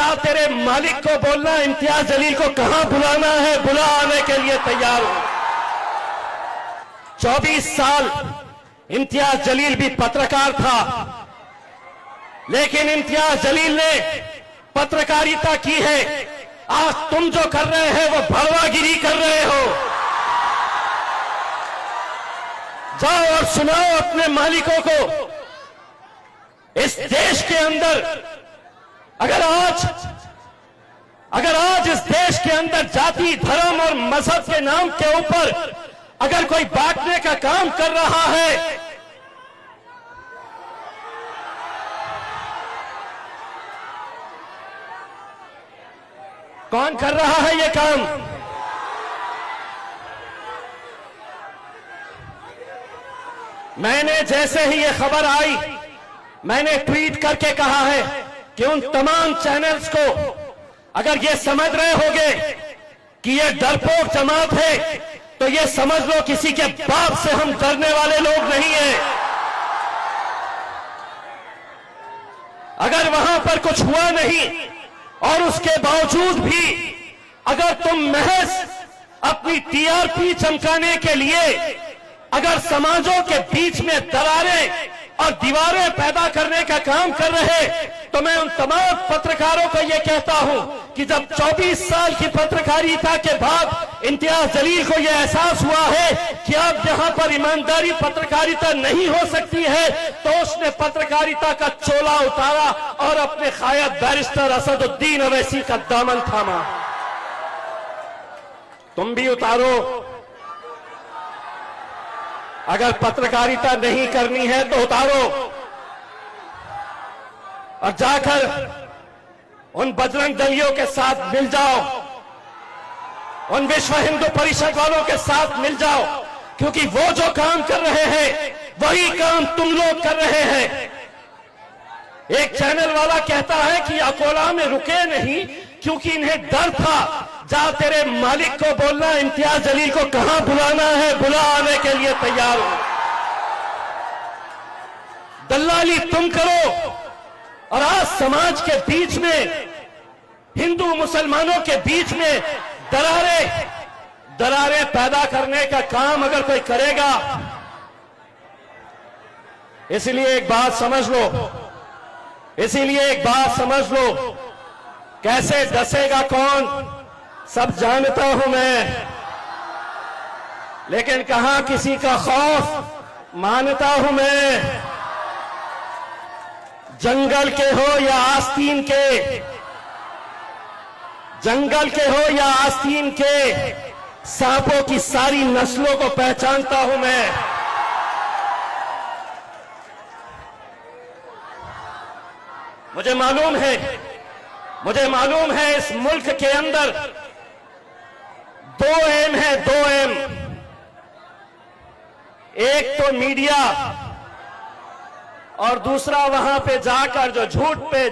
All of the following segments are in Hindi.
जा तेरे मालिक को बोलना इम्तियाज जलील को कहां बुलाना है, बुला आने के लिए तैयार हूं। 24 साल इम्तियाज जलील भी पत्रकार था, लेकिन इम्तियाज जलील ने पत्रकारिता की है। आज तुम जो कर रहे हैं वो भड़वागिरी कर रहे हो। जाओ और सुनाओ अपने मालिकों को। इस देश के अंदर अगर आज इस देश के अंदर जाति, धर्म और मजहब के नाम के ऊपर अगर कोई बांटने का काम कर रहा है, कौन कर रहा है ये काम? मैंने जैसे ही ये खबर आई, मैंने ट्वीट करके कहा है कि उन तमाम चैनल्स को अगर ये समझ रहे होंगे कि ये डरपोक जमात है, तो ये समझ लो किसी के बाप से हम डरने वाले लोग नहीं हैं। अगर वहां पर कुछ हुआ नहीं और उसके बावजूद भी अगर तुम महज अपनी टीआरपी चमकाने के लिए अगर समाजों के बीच में दरारें और दीवारें पैदा करने का काम कर रहे, तो मैं उन तमाम पत्रकारों को यह कहता हूं कि जब 24 साल की पत्रकारिता के बाद इम्तियाज जलील को यह एहसास हुआ है कि अब यहां पर ईमानदारी पत्रकारिता नहीं हो सकती है, तो उसने पत्रकारिता का चोला उतारा और अपने कायद बैरिस्टर असदुद्दीन अवैसी का दामन थामा। तुम भी उतारो। अगर पत्रकारिता नहीं करनी है तो उतारो और जाकर उन बजरंग दलियों के साथ मिल जाओ, उन विश्व हिंदू परिषद वालों के साथ मिल जाओ, क्योंकि वो जो काम कर रहे हैं वही काम तुम लोग कर रहे हैं। एक चैनल वाला कहता है कि अकोला में रुके नहीं क्योंकि इन्हें डर था। जा तेरे मालिक को बोलना इम्तियाज जलील को कहां बुलाना है, बुला आने के लिए तैयार हूं। दल्लाली तुम करो और आज समाज के बीच में, हिंदू मुसलमानों के बीच में दरारें पैदा करने का काम अगर कोई करेगा, इसीलिए एक बात समझ लो, कैसे डसेगा कौन सब जानता हूं मैं, लेकिन कहां किसी का खौफ मानता हूं मैं। जंगल के हो या आस्तीन के, जंगल के हो या आस्तीन के, सांपों की सारी नस्लों को पहचानता हूं मैं। मुझे मालूम है इस मुल्क के अंदर 2 एम है, 2 एम। एक तो मीडिया और दूसरा वहां पे जाकर जो झूठ पे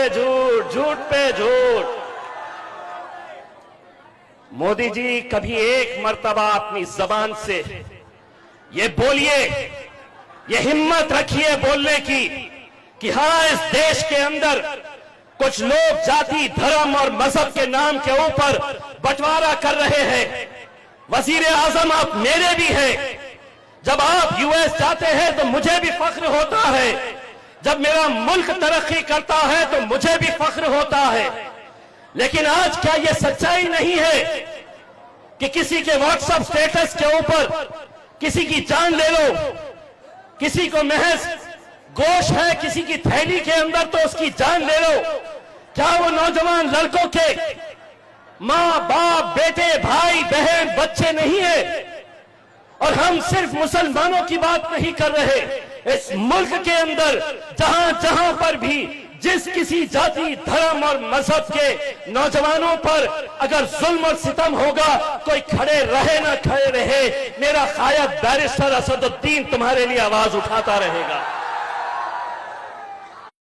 झूठ। मोदी जी कभी एक मर्तबा अपनी जबान से ये बोलिए, ये हिम्मत रखिए बोलने की कि हां इस देश के अंदर कुछ लोग जाति, धर्म और मजहब के नाम के ऊपर बंटवारा कर रहे हैं। वजीर आजम आप मेरे भी हैं। जब आप यूएस जाते हैं तो मुझे भी फख्र होता है, जब मेरा मुल्क तरक्की करता है तो मुझे भी फख्र होता है। लेकिन आज क्या यह सच्चाई नहीं है कि किसी के व्हाट्सएप स्टेटस के ऊपर किसी की जान ले लो, किसी को महज गोश्त है किसी की थैली के अंदर तो उसकी जान ले लो? क्या वो नौजवान लड़कों के मां बाप, बेटे, भाई, बहन, बच्चे नहीं है? और हम सिर्फ मुसलमानों की बात नहीं कर रहे, इस मुल्क के अंदर जहां जहां पर भी जिस किसी जाति, धर्म और मजहब के नौजवानों पर अगर जुल्म और सितम होगा, कोई खड़े रहे ना खड़े रहे, मेरा कायद बैरिस्टर असदुद्दीन तुम्हारे लिए आवाज उठाता रहेगा।